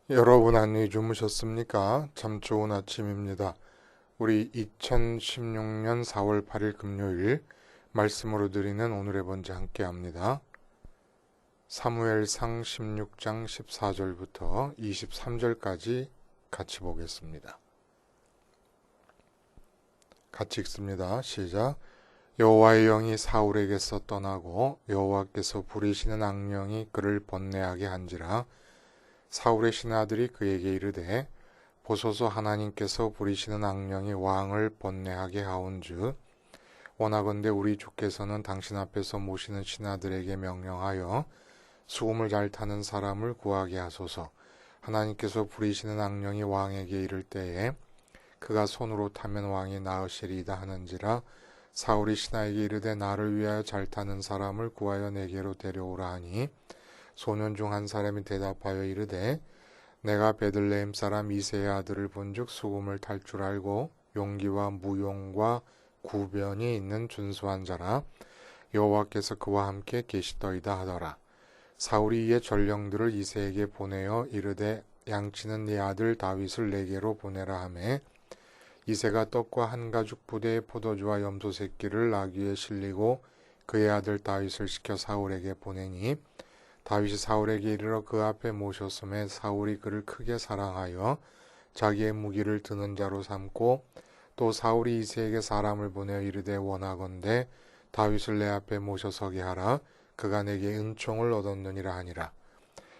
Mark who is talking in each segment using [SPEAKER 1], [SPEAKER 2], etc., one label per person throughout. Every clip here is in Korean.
[SPEAKER 1] 여러분 안녕히 주무셨습니까? 참 좋은 아침입니다. 우리 2016년 4월 8일 금요일 말씀으로 드리는 오늘의 번제 함께 합니다. 사무엘상 16장 14절부터 23절까지 같이 보겠습니다. 같이 읽습니다. 시작. 여호와의 영이 사울에게서 떠나고 여호와께서 부리시는 악령이 그를 번뇌하게 한지라. 사울의 신하들이 그에게 이르되 보소서, 하나님께서 부리시는 악령이 왕을 번뇌하게 하온즉 원하건대 우리 주께서는 당신 앞에서 모시는 신하들에게 명령하여 수금을 잘 타는 사람을 구하게 하소서. 하나님께서 부리시는 악령이 왕에게 이를 때에 그가 손으로 타면 왕이 나으시리이다 하는지라. 사울이 신하에게 이르되 나를 위하여 잘 타는 사람을 구하여 내게로 데려오라 하니 소년 중 한 사람이 대답하여 이르되 내가 베들레헴 사람 이새의 아들을 본즉 수금을 탈 줄 알고 용기와 무용과 구변이 있는 준수한 자라. 여호와께서 그와 함께 계시더이다 하더라. 사울이 이에 전령들을 이새에게 보내어 이르되 양치는 네 아들 다윗을 내게로 보내라 하매 이새가 떡과 한 가죽 부대의 포도주와 염소 새끼를 나귀에 실리고 그의 아들 다윗을 시켜 사울에게 보내니 다윗이 사울에게 이르러 그 앞에 모셨음에 사울이 그를 크게 사랑하여 자기의 무기를 드는 자로 삼고 또 사울이 이새에게 사람을 보내어 이르되 원하건대 다윗을 내 앞에 모셔서게 하라. 그가 내게 은총을 얻었느니라 하니라.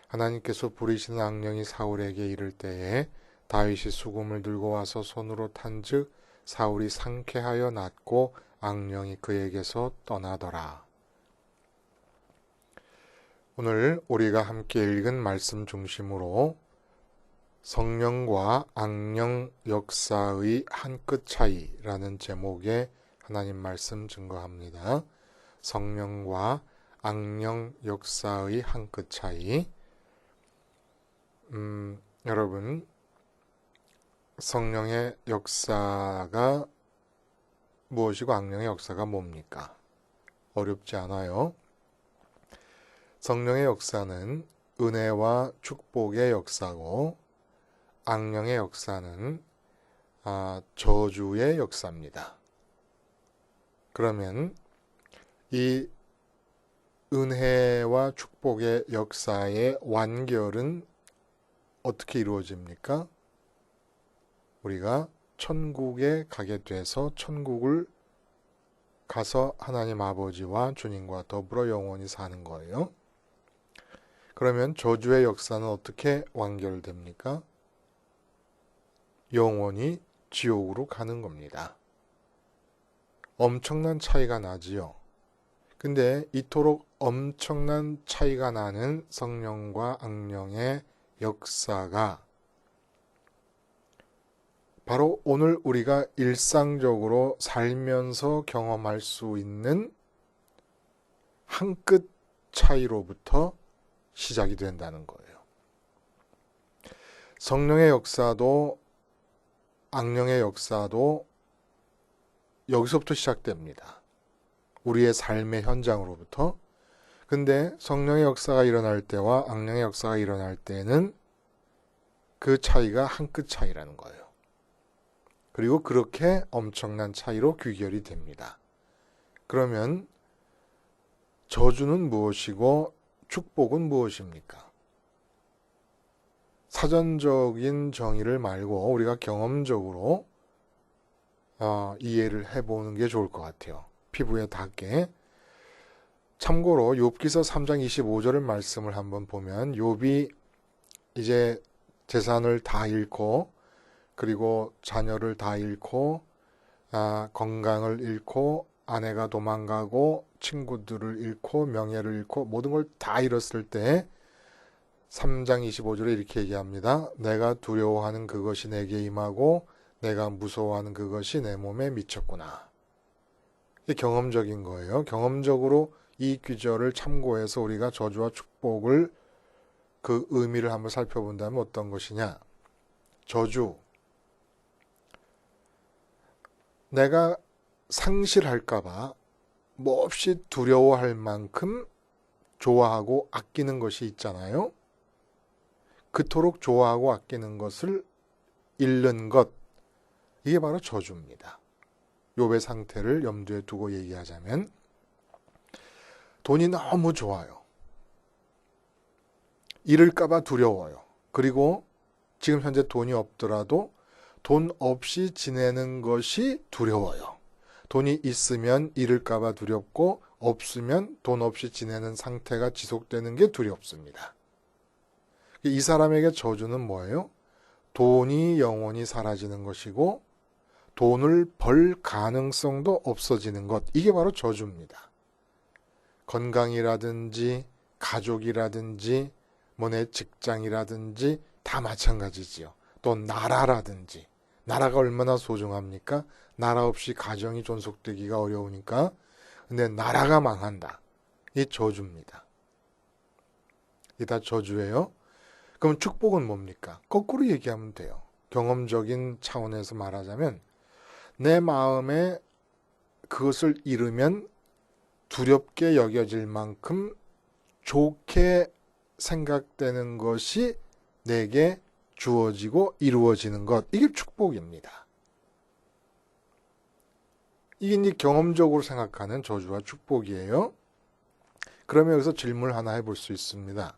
[SPEAKER 1] 하나님께서 부리시는 악령이 사울에게 이를 때에 다윗이 수금을 들고 와서 손으로 탄즉 사울이 상쾌하여 낫고 악령이 그에게서 떠나더라. 오늘 우리가 함께 읽은 말씀 중심으로 성령과 악령 역사의 한 끗 차이라는 제목의 하나님 말씀 증거합니다. 성령과 악령 역사의 한 끗 차이. 여러분, 성령의 역사가 무엇이고 악령의 역사가 뭡니까? 어렵지 않아요. 성령의 역사는 은혜와 축복의 역사고 악령의 역사는 저주의 역사입니다. 그러면 이 은혜와 축복의 역사의 완결은 어떻게 이루어집니까? 우리가 천국에 가게 돼서 천국을 가서 하나님 아버지와 주님과 더불어 영원히 사는 거예요. 그러면 저주의 역사는 어떻게 완결됩니까? 영원히 지옥으로 가는 겁니다. 엄청난 차이가 나지요. 근데 이토록 엄청난 차이가 나는 성령과 악령의 역사가 바로 오늘 우리가 일상적으로 살면서 경험할 수 있는 한 끗 차이로부터 시작이 된다는 거예요. 성령의 역사도 악령의 역사도 여기서부터 시작됩니다. 우리의 삶의 현장으로부터. 근데 성령의 역사가 일어날 때와 악령의 역사가 일어날 때는 그 차이가 한 끗 차이라는 거예요. 그리고 그렇게 엄청난 차이로 귀결이 됩니다. 그러면 저주는 무엇이고 축복은 무엇입니까? 사전적인 정의를 말고 우리가 경험적으로 이해를 해보는 게 좋을 것 같아요. 피부에 닿게. 참고로 욥기서 3장 25절의 말씀을 한번 보면 욥이 이제 재산을 다 잃고 그리고 자녀를 다 잃고 건강을 잃고 아내가 도망가고 친구들을 잃고 명예를 잃고 모든 걸 다 잃었을 때 3장 25절에 이렇게 얘기합니다. 내가 두려워하는 그것이 내게 임하고 내가 무서워하는 그것이 내 몸에 미쳤구나. 이게 경험적인 거예요. 경험적으로 이 귀절을 참고해서 우리가 저주와 축복을 그 의미를 한번 살펴본다면 어떤 것이냐. 저주. 내가 상실할까봐 몹시 두려워할 만큼 좋아하고 아끼는 것이 있잖아요. 그토록 좋아하고 아끼는 것을 잃는 것, 이게 바로 저주입니다. 욥의 상태를 염두에 두고 얘기하자면 돈이 너무 좋아요. 잃을까 봐 두려워요. 그리고 지금 현재 돈이 없더라도 돈 없이 지내는 것이 두려워요. 돈이 있으면 잃을까 봐 두렵고 없으면 돈 없이 지내는 상태가 지속되는 게 두렵습니다. 이 사람에게 저주는 뭐예요? 돈이 영원히 사라지는 것이고 돈을 벌 가능성도 없어지는 것, 이게 바로 저주입니다. 건강이라든지 가족이라든지 뭐 내 직장이라든지 다 마찬가지지요. 또 나라라든지, 나라가 얼마나 소중합니까? 나라 없이 가정이 존속되기가 어려우니까. 근데 나라가 망한다, 이 저주입니다. 이게 다 저주예요. 그럼 축복은 뭡니까? 거꾸로 얘기하면 돼요. 경험적인 차원에서 말하자면 내 마음에 그것을 잃으면 두렵게 여겨질 만큼 좋게 생각되는 것이 내게 주어지고 이루어지는 것, 이게 축복입니다. 이게 이제 경험적으로 생각하는 저주와 축복이에요. 그러면 여기서 질문을 하나 해볼 수 있습니다.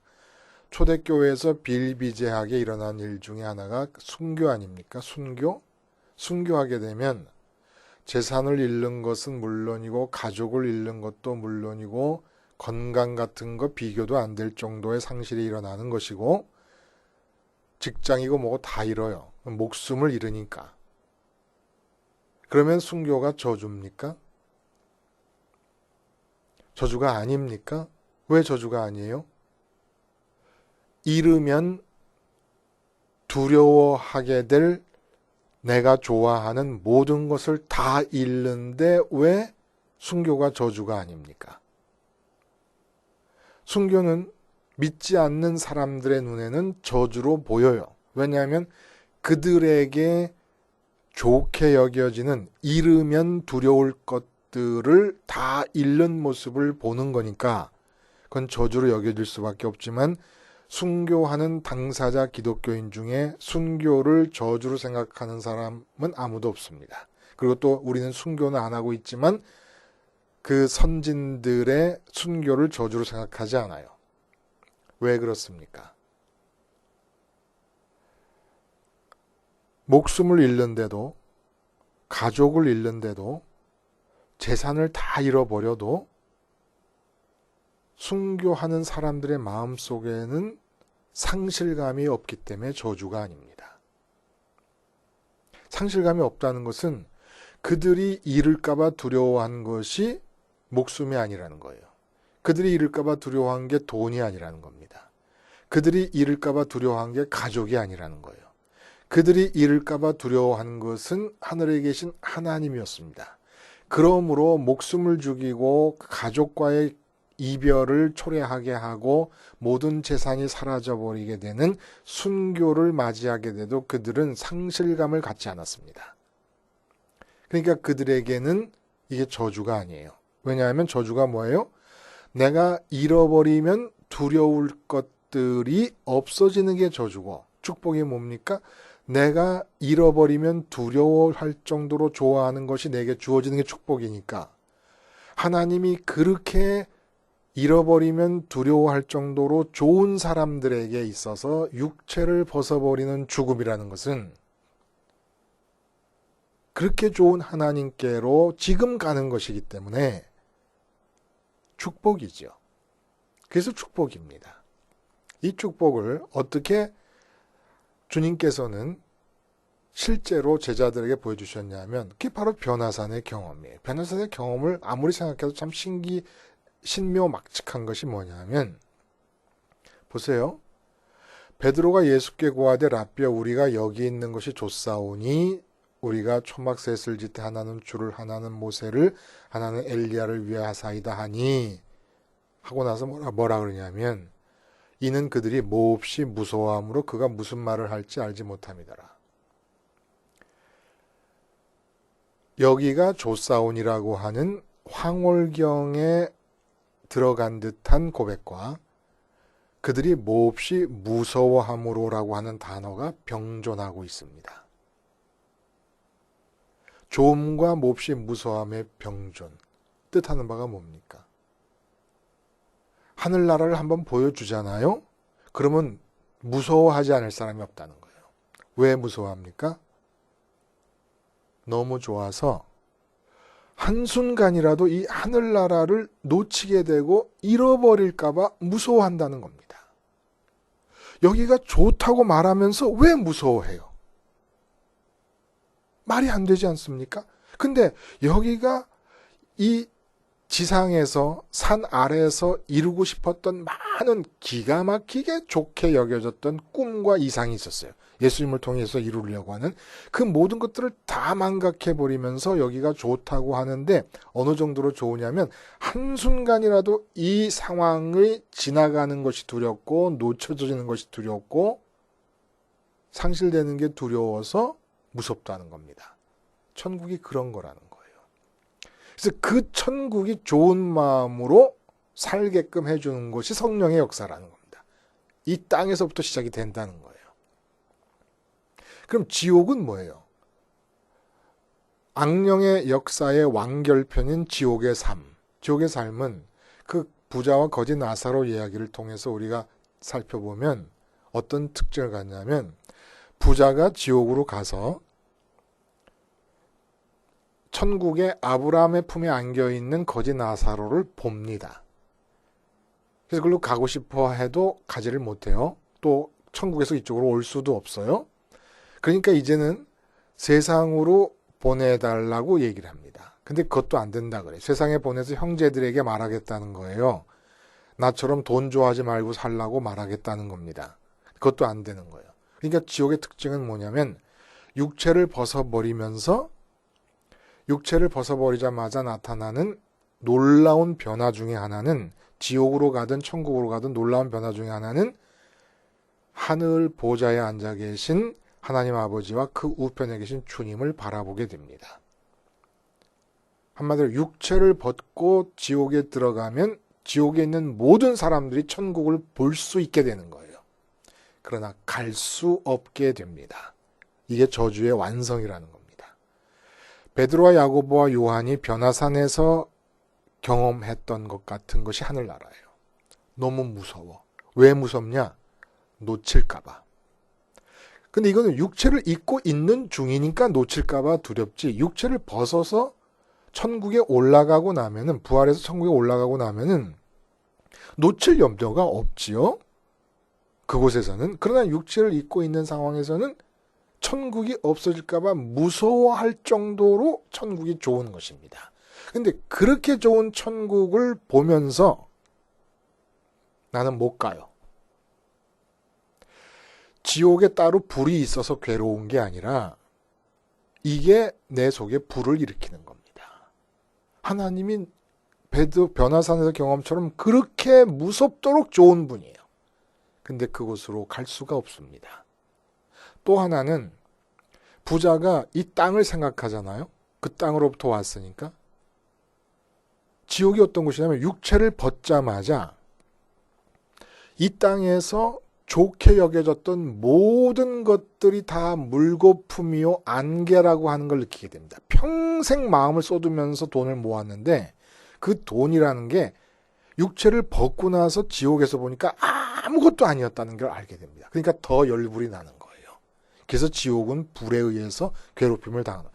[SPEAKER 1] 초대교회에서 비일비재하게 일어난 일 중에 하나가 순교 아닙니까? 순교? 순교하게 되면 재산을 잃는 것은 물론이고 가족을 잃는 것도 물론이고 건강 같은 거 비교도 안 될 정도의 상실이 일어나는 것이고 직장이고 뭐고 다 잃어요. 목숨을 잃으니까. 그러면 순교가 저주입니까? 저주가 아닙니까? 왜 저주가 아니에요? 잃으면 두려워하게 될 내가 좋아하는 모든 것을 다 잃는데 왜 순교가 저주가 아닙니까? 순교는 믿지 않는 사람들의 눈에는 저주로 보여요. 왜냐하면 그들에게 좋게 여겨지는 잃으면 두려울 것들을 다 잃는 모습을 보는 거니까 그건 저주로 여겨질 수밖에 없지만 순교하는 당사자 기독교인 중에 순교를 저주로 생각하는 사람은 아무도 없습니다. 그리고 또 우리는 순교는 안 하고 있지만 그 선진들의 순교를 저주로 생각하지 않아요. 왜 그렇습니까? 목숨을 잃는데도, 가족을 잃는데도, 재산을 다 잃어버려도 순교하는 사람들의 마음속에는 상실감이 없기 때문에 저주가 아닙니다. 상실감이 없다는 것은 그들이 잃을까 봐 두려워한 것이 목숨이 아니라는 거예요. 그들이 잃을까 봐 두려워한 게 돈이 아니라는 겁니다. 그들이 잃을까 봐 두려워한 게 가족이 아니라는 거예요. 그들이 잃을까 봐 두려워한 것은 하늘에 계신 하나님이었습니다. 그러므로 목숨을 죽이고 가족과의 이별을 초래하게 하고 모든 재산이 사라져버리게 되는 순교를 맞이하게 돼도 그들은 상실감을 갖지 않았습니다. 그러니까 그들에게는 이게 저주가 아니에요. 왜냐하면 저주가 뭐예요? 내가 잃어버리면 두려울 것들이 없어지는 게 저주고, 축복이 뭡니까? 내가 잃어버리면 두려워할 정도로 좋아하는 것이 내게 주어지는 게 축복이니까 하나님이 그렇게 잃어버리면 두려워할 정도로 좋은 사람들에게 있어서 육체를 벗어버리는 죽음이라는 것은 그렇게 좋은 하나님께로 지금 가는 것이기 때문에 축복이죠. 그래서 축복입니다. 이 축복을 어떻게 주님께서는 실제로 제자들에게 보여주셨냐면 그게 바로 변화산의 경험이에요. 변화산의 경험을 아무리 생각해도 참 신묘막측한 것이 뭐냐면, 보세요. 베드로가 예수께 고하되 라삐여 우리가 여기 있는 것이 좋사오니 우리가 초막셋을 짓되 하나는 주를 하나는 모세를 하나는 엘리야를 위하사이다 하니 하고 나서 뭐라 그러냐면 이는 그들이 몹시 무서워함으로 그가 무슨 말을 할지 알지 못함이더라. 여기가 조사온이라고 하는 황홀경에 들어간 듯한 고백과 그들이 몹시 무서워함으로라고 하는 단어가 병존하고 있습니다. 조음과 몹시 무서워함의 병존. 뜻하는 바가 뭡니까? 하늘나라를 한번 보여주잖아요? 그러면 무서워하지 않을 사람이 없다는 거예요. 왜 무서워합니까? 너무 좋아서 한순간이라도 이 하늘나라를 놓치게 되고 잃어버릴까봐 무서워한다는 겁니다. 여기가 좋다고 말하면서 왜 무서워해요? 말이 안 되지 않습니까? 근데 여기가 이 지상에서 산 아래에서 이루고 싶었던 많은 기가 막히게 좋게 여겨졌던 꿈과 이상이 있었어요. 예수님을 통해서 이루려고 하는 그 모든 것들을 다 망각해버리면서 여기가 좋다고 하는데 어느 정도로 좋으냐면 한순간이라도 이 상황을 지나가는 것이 두렵고 놓쳐지는 것이 두렵고 상실되는 게 두려워서 무섭다는 겁니다. 천국이 그런 거라는 거예요. 그래서 그 천국이 좋은 마음으로 살게끔 해주는 것이 성령의 역사라는 겁니다. 이 땅에서부터 시작이 된다는 거예요. 그럼 지옥은 뭐예요? 악령의 역사의 완결편인 지옥의 삶. 지옥의 삶은 그 부자와 거지 나사로 이야기를 통해서 우리가 살펴보면 어떤 특징을 갖냐면 부자가 지옥으로 가서 천국의 아브라함의 품에 안겨있는 거지 나사로를 봅니다. 그래서 그걸로 가고 싶어 해도 가지를 못해요. 또 천국에서 이쪽으로 올 수도 없어요. 그러니까 이제는 세상으로 보내달라고 얘기를 합니다. 근데 그것도 안 된다 그래요. 세상에 보내서 형제들에게 말하겠다는 거예요. 나처럼 돈 좋아하지 말고 살라고 말하겠다는 겁니다. 그것도 안 되는 거예요. 그러니까 지옥의 특징은 뭐냐면 육체를 벗어버리자마자 나타나는 놀라운 변화 중에 하나는 지옥으로 가든 천국으로 가든 놀라운 변화 중에 하나는 하늘 보좌에 앉아 계신 하나님 아버지와 그 우편에 계신 주님을 바라보게 됩니다. 한마디로 육체를 벗고 지옥에 들어가면 지옥에 있는 모든 사람들이 천국을 볼 수 있게 되는 거예요. 그러나 갈 수 없게 됩니다. 이게 저주의 완성이라는 겁니다. 베드로와 야고보와 요한이 변화산에서 경험했던 것 같은 것이 하늘나라예요. 너무 무서워. 왜 무섭냐? 놓칠까봐. 근데 이거는 육체를 입고 있는 중이니까 놓칠까봐 두렵지. 육체를 벗어서 천국에 올라가고 나면은, 부활해서 천국에 올라가고 나면은 놓칠 염려가 없지요. 그곳에서는. 그러나 육체를 입고 있는 상황에서는 천국이 없어질까봐 무서워할 정도로 천국이 좋은 것입니다. 근데 그렇게 좋은 천국을 보면서 나는 못 가요. 지옥에 따로 불이 있어서 괴로운 게 아니라 이게 내 속에 불을 일으키는 겁니다. 하나님이 변화산에서 경험처럼 그렇게 무섭도록 좋은 분이에요. 근데 그곳으로 갈 수가 없습니다. 또 하나는 부자가 이 땅을 생각하잖아요. 그 땅으로부터 왔으니까. 지옥이 어떤 곳이냐면 육체를 벗자마자 이 땅에서 좋게 여겨졌던 모든 것들이 다 물거품이요 안개라고 하는 걸 느끼게 됩니다. 평생 마음을 쏟으면서 돈을 모았는데 그 돈이라는 게 육체를 벗고 나서 지옥에서 보니까 아무것도 아니었다는 걸 알게 됩니다. 그러니까 더 열불이 나는 거예요. 그래서 지옥은 불에 의해서 괴롭힘을 당하는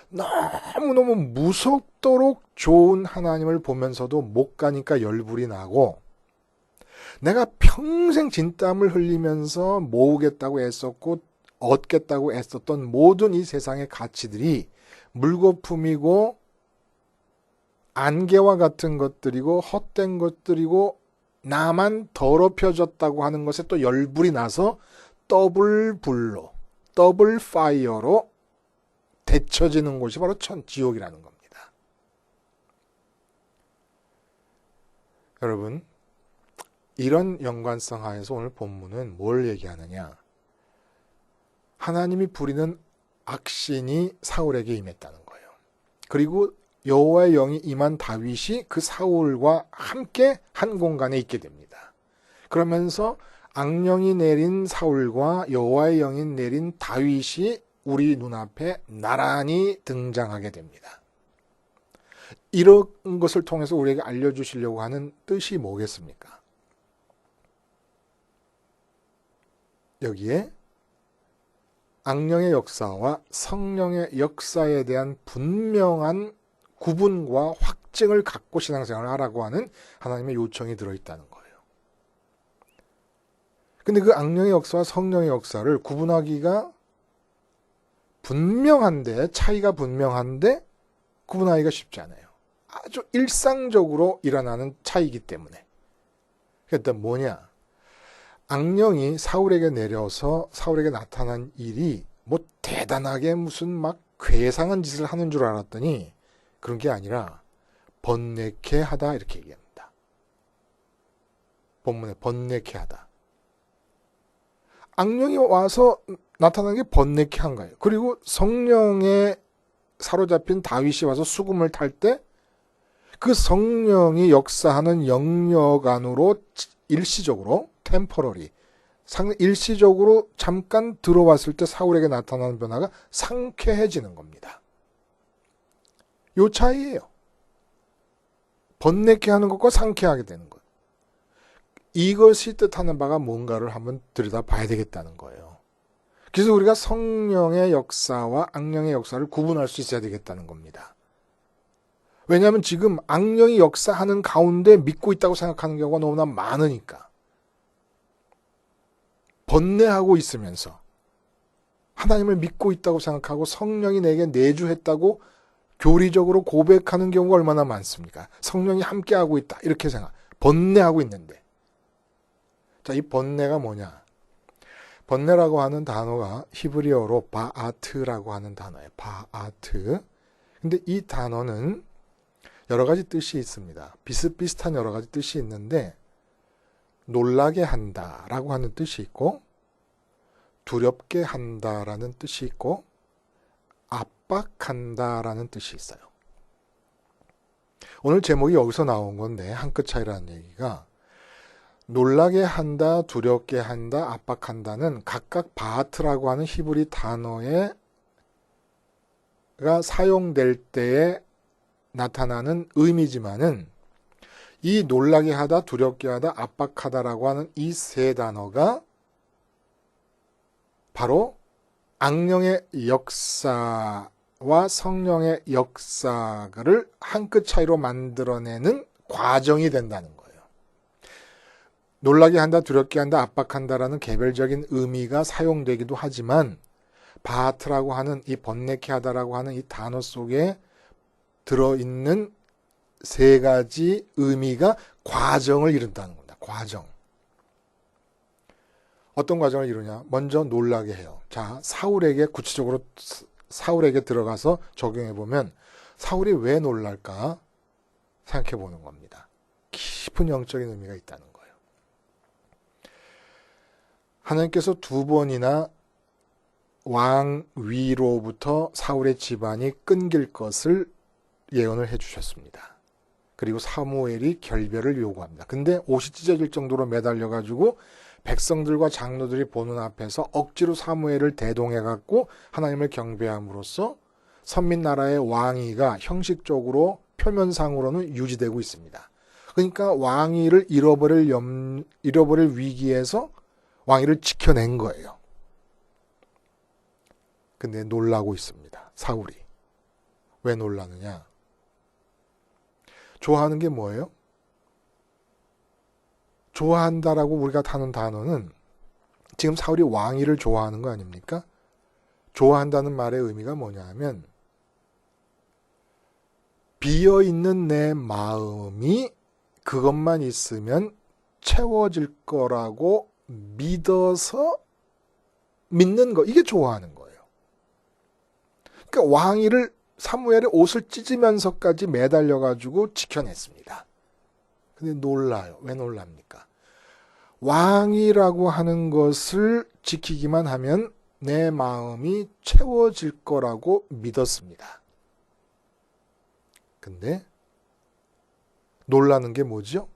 [SPEAKER 1] 너무너무 무섭도록 좋은 하나님을 보면서도 못 가니까 열불이 나고 내가 평생 진땀을 흘리면서 모으겠다고 애썼고 얻겠다고 애썼던 모든 이 세상의 가치들이 물거품이고 안개와 같은 것들이고 헛된 것들이고 나만 더럽혀졌다고 하는 것에 또 열불이 나서 더블 불로 더블 파이어로 데쳐지는 곳이 바로 지옥이라는 겁니다. 여러분, 이런 연관성 하에서 오늘 본문은 뭘 얘기하느냐? 하나님이 부리는 악신이 사울에게 임했다는 거예요. 그리고 여호와의 영이 임한 다윗이 그 사울과 함께 한 공간에 있게 됩니다. 그러면서 악령이 내린 사울과 여호와의 영이 내린 다윗이 우리 눈앞에 나란히 등장하게 됩니다. 이런 것을 통해서 우리에게 알려주시려고 하는 뜻이 뭐겠습니까? 여기에 악령의 역사와 성령의 역사에 대한 분명한 구분과 확증을 갖고 신앙생활을 하라고 하는 하나님의 요청이 들어있다는 거예요. 근데 그 악령의 역사와 성령의 역사를 구분하기가 분명한데, 차이가 분명한데 구분하기가 쉽지 않아요. 아주 일상적으로 일어나는 차이이기 때문에. 그러니까 뭐냐? 악령이 사울에게 내려서 사울에게 나타난 일이 뭐 대단하게 무슨 막 괴상한 짓을 하는 줄 알았더니 그런 게 아니라 번뇌케 하다 이렇게 얘기합니다. 본문에 번뇌케 하다. 악령이 와서 나타난 게 번뇌케 한 거예요. 그리고 성령에 사로잡힌 다윗이 와서 수금을 탈 때 그 성령이 역사하는 영역 안으로 일시적으로 템퍼러리 일시적으로 잠깐 들어왔을 때 사울에게 나타나는 변화가 상쾌해지는 겁니다. 요 차이예요. 번뇌케 하는 것과 상쾌하게 되는 것. 이것이 뜻하는 바가 뭔가를 한번 들여다봐야 되겠다는 거예요. 그래서 우리가 성령의 역사와 악령의 역사를 구분할 수 있어야 되겠다는 겁니다. 왜냐하면 지금 악령이 역사하는 가운데 믿고 있다고 생각하는 경우가 너무나 많으니까. 번뇌하고 있으면서 하나님을 믿고 있다고 생각하고 성령이 내게 내주했다고 교리적으로 고백하는 경우가 얼마나 많습니까? 성령이 함께하고 있다 이렇게 생각. 번뇌하고 있는데. 자, 이 번뇌가 뭐냐? 번뇌라고 하는 단어가 히브리어로 바아트라고 하는 단어예요. 바아트. 근데 이 단어는 여러 가지 뜻이 있습니다. 비슷비슷한 여러 가지 뜻이 있는데 놀라게 한다라고 하는 뜻이 있고 두렵게 한다라는 뜻이 있고 압박한다라는 뜻이 있어요. 오늘 제목이 여기서 나온 건데 한 끗 차이라는 얘기가 놀라게 한다, 두렵게 한다, 압박한다는 각각 바하트라고 하는 히브리 단어가 사용될 때에 나타나는 의미지만은 이 놀라게 하다, 두렵게 하다, 압박하다라고 하는 이 세 단어가 바로 악령의 역사와 성령의 역사를 한 끗 차이로 만들어내는 과정이 된다는 거예요. 놀라게 한다, 두렵게 한다, 압박한다라는 개별적인 의미가 사용되기도 하지만 바하트라고 하는 이 번뇌케 하다라고 하는 이 단어 속에 들어있는 세 가지 의미가 과정을 이룬다는 겁니다. 과정. 어떤 과정을 이루냐? 먼저 놀라게 해요. 자, 사울에게 구체적으로 사울에게 들어가서 적용해 보면 사울이 왜 놀랄까 생각해 보는 겁니다. 깊은 영적인 의미가 있다는 거예요. 하나님께서 두 번이나 왕 위로부터 사울의 집안이 끊길 것을 예언을 해 주셨습니다. 그리고 사무엘이 결별을 요구합니다. 근데 옷이 찢어질 정도로 매달려가지고 백성들과 장로들이 보는 앞에서 억지로 사무엘을 대동해갖고 하나님을 경배함으로써 선민나라의 왕위가 형식적으로 표면상으로는 유지되고 있습니다. 그러니까 왕위를 잃어버릴 위기에서 왕위를 지켜낸 거예요. 근데 놀라고 있습니다. 사울이. 왜 놀라느냐? 좋아하는 게 뭐예요? 좋아한다라고 우리가 하는 단어는 지금 사울이 왕위를 좋아하는 거 아닙니까? 좋아한다는 말의 의미가 뭐냐 하면 비어있는 내 마음이 그것만 있으면 채워질 거라고 믿어서 믿는 거. 이게 좋아하는 거예요. 그러니까 왕위를 사무엘의 옷을 찢으면서까지 매달려가지고 지켜냈습니다. 근데 놀라요. 왜 놀랍니까? 왕이라고 하는 것을 지키기만 하면 내 마음이 채워질 거라고 믿었습니다. 근데 놀라는 게 뭐죠?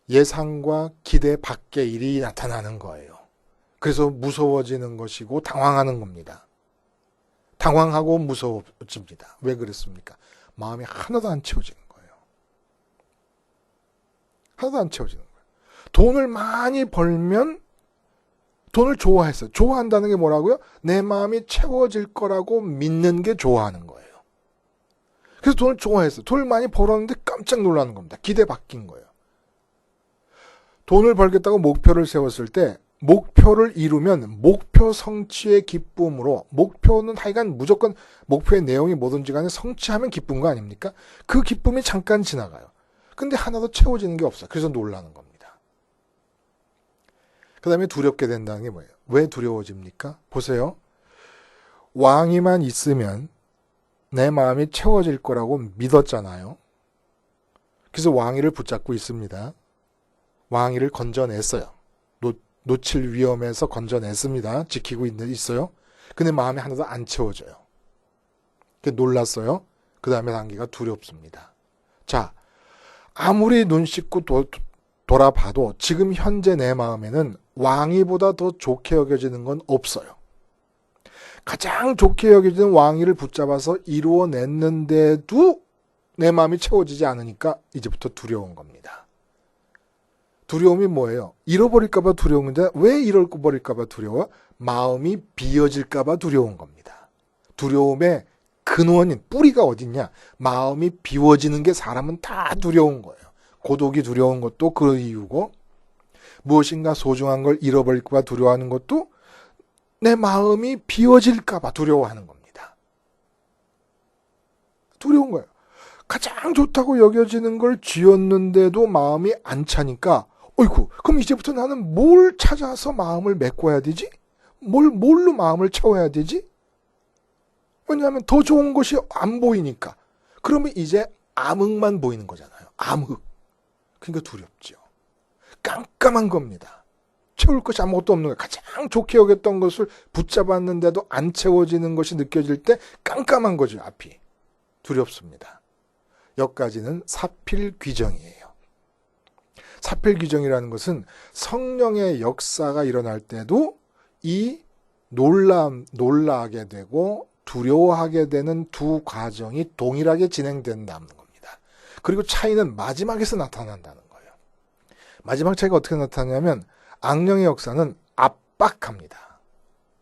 [SPEAKER 1] 예상과 기대 밖의 일이 나타나는 거예요. 그래서 무서워지는 것이고 당황하는 겁니다. 당황하고 무서워집니다. 왜 그랬습니까? 마음이 하나도 안 채워지는 거예요. 하나도 안 채워지는 거예요. 돈을 많이 벌면 돈을 좋아했어요. 좋아한다는 게 뭐라고요? 내 마음이 채워질 거라고 믿는 게 좋아하는 거예요. 그래서 돈을 좋아했어요. 돈을 많이 벌었는데 깜짝 놀라는 겁니다. 기대 바뀐 거예요. 돈을 벌겠다고 목표를 세웠을 때 목표를 이루면 목표 성취의 기쁨으로, 목표는 하여간 무조건 목표의 내용이 뭐든지 간에 성취하면 기쁜 거 아닙니까? 그 기쁨이 잠깐 지나가요. 근데 하나도 채워지는 게 없어요. 그래서 놀라는 겁니다. 그 다음에 두렵게 된다는 게 뭐예요? 왜 두려워집니까? 보세요. 왕위만 있으면 내 마음이 채워질 거라고 믿었잖아요. 그래서 왕위를 붙잡고 있습니다. 왕위를 건져냈어요. 놓칠 위험에서 건져냈습니다. 지키고 있어요. 근데 마음이 하나도 안 채워져요. 놀랐어요. 그 다음에 단계가 두렵습니다. 자, 아무리 눈 씻고 돌아봐도 지금 현재 내 마음에는 왕위보다 더 좋게 여겨지는 건 없어요. 가장 좋게 여겨지는 왕위를 붙잡아서 이루어냈는데도 내 마음이 채워지지 않으니까 이제부터 두려운 겁니다. 두려움이 뭐예요? 잃어버릴까봐 두려운 건데 왜 잃어버릴까봐 두려워? 마음이 비어질까봐 두려운 겁니다. 두려움의 근원인 뿌리가 어딨냐? 마음이 비워지는 게 사람은 다 두려운 거예요. 고독이 두려운 것도 그 이유고, 무엇인가 소중한 걸 잃어버릴까봐 두려워하는 것도 내 마음이 비워질까봐 두려워하는 겁니다. 두려운 거예요. 가장 좋다고 여겨지는 걸 쥐었는데도 마음이 안 차니까, 어이구, 그럼 이제부터 나는 뭘 찾아서 마음을 메꿔야 되지? 뭘로 마음을 채워야 되지? 왜냐하면 더 좋은 것이 안 보이니까. 그러면 이제 암흑만 보이는 거잖아요. 암흑. 그러니까 두렵죠. 깜깜한 겁니다. 채울 것이 아무것도 없는 거예요. 가장 좋게 여겼던 것을 붙잡았는데도 안 채워지는 것이 느껴질 때 깜깜한 거죠, 앞이. 두렵습니다. 여기까지는 사필귀정이에요. 사필귀정이라는 것은 성령의 역사가 일어날 때도 이 놀라게 되고 두려워하게 되는 두 과정이 동일하게 진행된다는 겁니다. 그리고 차이는 마지막에서 나타난다는 거예요. 마지막 차이가 어떻게 나타나냐면 악령의 역사는 압박합니다.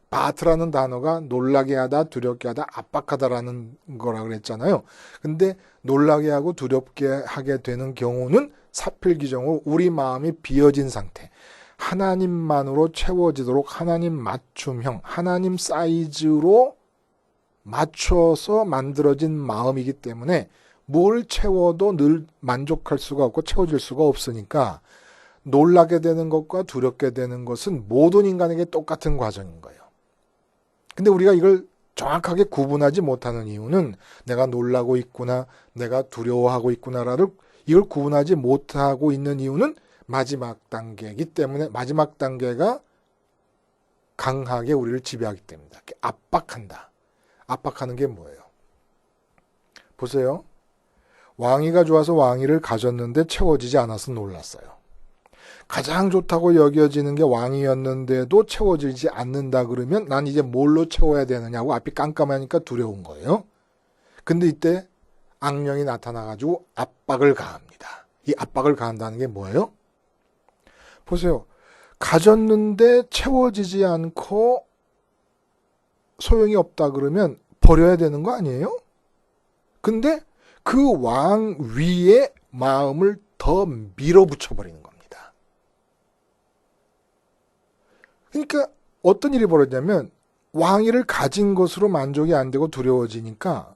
[SPEAKER 1] 바트라는 단어가 놀라게 하다, 두렵게 하다, 압박하다라는 거라 그랬잖아요. 근데 놀라게 하고 두렵게 하게 되는 경우는 사필귀정으로 우리 마음이 비어진 상태, 하나님만으로 채워지도록 하나님 맞춤형, 하나님 사이즈로 맞춰서 만들어진 마음이기 때문에 뭘 채워도 늘 만족할 수가 없고 채워질 수가 없으니까 놀라게 되는 것과 두렵게 되는 것은 모든 인간에게 똑같은 과정인 거예요. 근데 우리가 이걸 정확하게 구분하지 못하는 이유는 내가 놀라고 있구나, 내가 두려워하고 있구나를 이걸 구분하지 못하고 있는 이유는 마지막 단계이기 때문에, 마지막 단계가 강하게 우리를 지배하기 때문이다. 압박한다. 압박하는 게 뭐예요? 보세요. 왕위가 좋아서 왕위를 가졌는데 채워지지 않아서 놀랐어요. 가장 좋다고 여겨지는 게 왕이었는데도 채워지지 않는다 그러면 난 이제 뭘로 채워야 되느냐고 앞이 깜깜하니까 두려운 거예요. 근데 이때 악령이 나타나가지고 압박을 가합니다. 이 압박을 가한다는 게 뭐예요? 보세요. 가졌는데 채워지지 않고 소용이 없다 그러면 버려야 되는 거 아니에요? 근데 그 왕 위에 마음을 더 밀어붙여버리는 겁니다. 그러니까 어떤 일이 벌어지냐면 왕위를 가진 것으로 만족이 안 되고 두려워지니까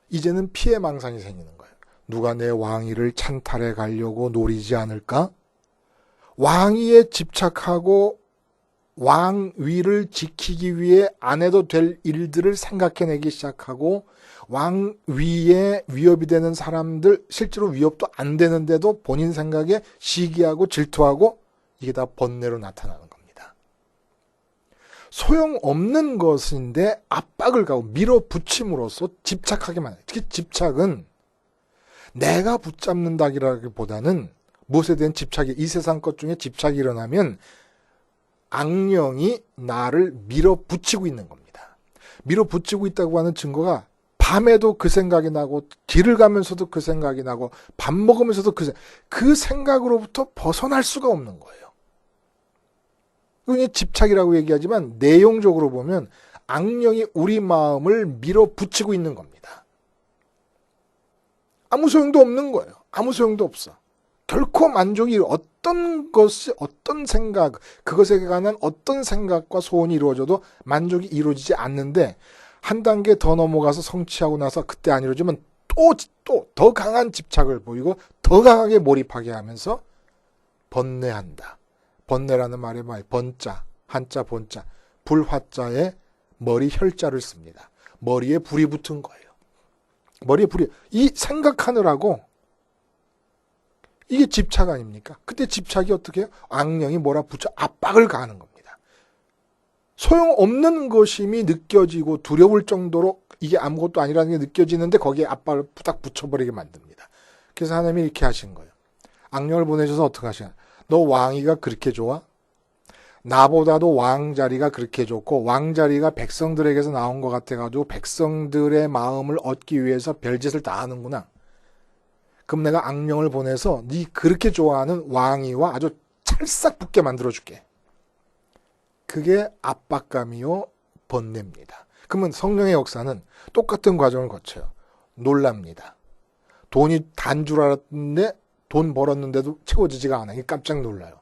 [SPEAKER 1] 이제는 피해망상이 생기는 거예요. 누가 내 왕위를 찬탈해 가려고 노리지 않을까? 왕위에 집착하고 왕위를 지키기 위해 안 해도 될 일들을 생각해내기 시작하고 왕위에 위협이 되는 사람들, 실제로 위협도 안 되는데도 본인 생각에 시기하고 질투하고 이게 다 번뇌로 나타나는 겁니다. 소용없는 것인데 압박을 가고 밀어붙임으로써 집착하게 만들어요. 특히 집착은 내가 붙잡는다기보다는 무엇에 대한 집착이, 이 세상 것 중에 집착이 일어나면 악령이 나를 밀어붙이고 있는 겁니다. 밀어붙이고 있다고 하는 증거가 밤에도 그 생각이 나고 길을 가면서도 그 생각이 나고 밥 먹으면서도 그 생각으로부터 벗어날 수가 없는 거예요. 이건 집착이라고 얘기하지만 내용적으로 보면 악령이 우리 마음을 밀어붙이고 있는 겁니다. 아무 소용도 없는 거예요. 아무 소용도 없어. 결코 만족이 어떤 것이 어떤 생각, 그것에 관한 어떤 생각과 소원이 이루어져도 만족이 이루어지지 않는데 한 단계 더 넘어가서 성취하고 나서 그때 안 이루어지면 또 더 강한 집착을 보이고 더 강하게 몰입하게 하면서 번뇌한다. 번뇌라는 말의 번자, 한자 본자, 불화자에 머리 혈자를 씁니다. 머리에 불이 붙은 거예요. 머리에 불이, 이 생각하느라고 이게 집착 아닙니까? 그때 집착이 어떻게 해요? 악령이 몰아붙여 압박을 가하는 겁니다. 소용없는 것임이 느껴지고 두려울 정도로 이게 아무것도 아니라는 게 느껴지는데 거기에 압박을 딱 붙여버리게 만듭니다. 그래서 하나님이 이렇게 하신 거예요. 악령을 보내셔서 어떻게 하시냐? 너 왕위가 그렇게 좋아? 나보다도 왕자리가 그렇게 좋고 왕자리가 백성들에게서 나온 것 같아가지고 백성들의 마음을 얻기 위해서 별짓을 다 하는구나. 그럼 내가 악령을 보내서 네 그렇게 좋아하는 왕위와 아주 찰싹 붙게 만들어줄게. 그게 압박감이요 번뇌입니다. 그러면 성령의 역사는 똑같은 과정을 거쳐요. 놀랍니다. 돈이 단 줄 알았는데 돈 벌었는데도 채워지지가 않아요. 깜짝 놀라요.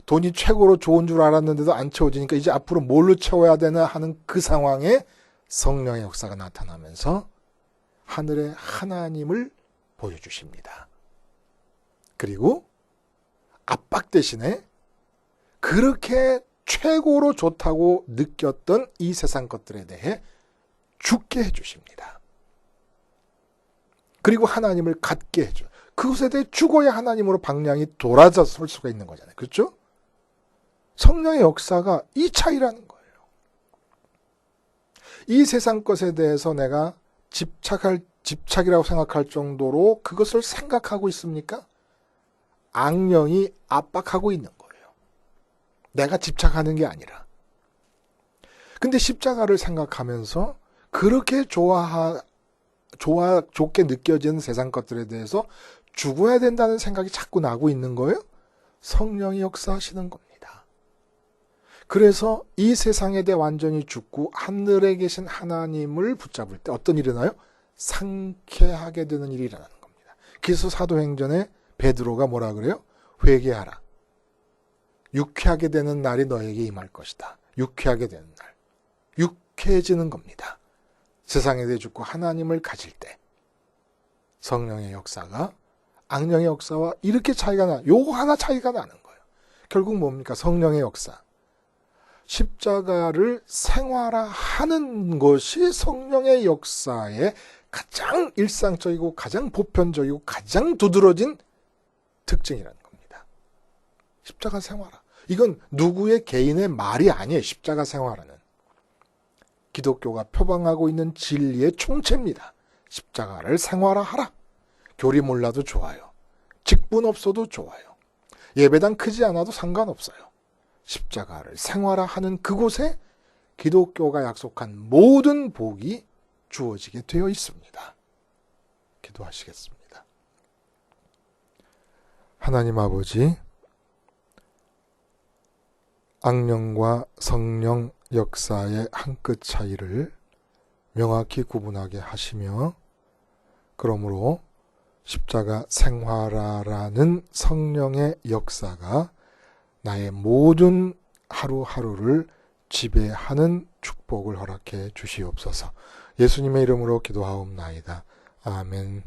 [SPEAKER 1] 돈이 최고로 좋은 줄 알았는데도 안 채워지니까 이제 앞으로 뭘로 채워야 되나 하는 그 상황에 성령의 역사가 나타나면서 하늘의 하나님을 보여주십니다. 그리고 압박 대신에 그렇게 최고로 좋다고 느꼈던 이 세상 것들에 대해 죽게 해주십니다. 그리고 하나님을 갖게 해줘요. 그것에 대해 죽어야 하나님으로 방향이 돌아서 설 수가 있는 거잖아요. 그렇죠? 성령의 역사가 이 차이라는 거예요. 이 세상 것에 대해서 내가 집착이라고 생각할 정도로 그것을 생각하고 있습니까? 악령이 압박하고 있는 거예요. 내가 집착하는 게 아니라. 근데 십자가를 생각하면서 그렇게 좋게 느껴지는 세상 것들에 대해서 죽어야 된다는 생각이 자꾸 나고 있는 거예요. 성령이 역사하시는 겁니다. 그래서 이 세상에 대해 완전히 죽고 하늘에 계신 하나님을 붙잡을 때 어떤 일이 일어나요? 상쾌하게 되는 일이 일어나는 겁니다. 그래서 사도행전에 베드로가 뭐라 그래요? 회개하라. 유쾌하게 되는 날이 너에게 임할 것이다. 유쾌하게 되는 날. 유쾌해지는 겁니다. 세상에 대해 죽고 하나님을 가질 때 성령의 역사가 악령의 역사와 이렇게 차이가 요거 하나 차이가 나는 거예요. 결국 뭡니까? 성령의 역사. 십자가를 생활화하는 것이 성령의 역사의 가장 일상적이고 가장 보편적이고 가장 두드러진 특징이라는 겁니다. 십자가 생활화. 이건 누구의 개인의 말이 아니에요. 십자가 생활화는. 기독교가 표방하고 있는 진리의 총체입니다. 십자가를 생활화하라. 교리 몰라도 좋아요. 직분 없어도 좋아요. 예배당 크지 않아도 상관없어요. 십자가를 생활화하는 그곳에 기독교가 약속한 모든 복이 주어지게 되어 있습니다. 기도하시겠습니다. 하나님 아버지, 악령과 성령 역사의 한 끗 차이를 명확히 구분하게 하시며 그러므로 십자가 생활화라는 성령의 역사가 나의 모든 하루하루를 지배하는 축복을 허락해 주시옵소서. 예수님의 이름으로 기도하옵나이다. 아멘.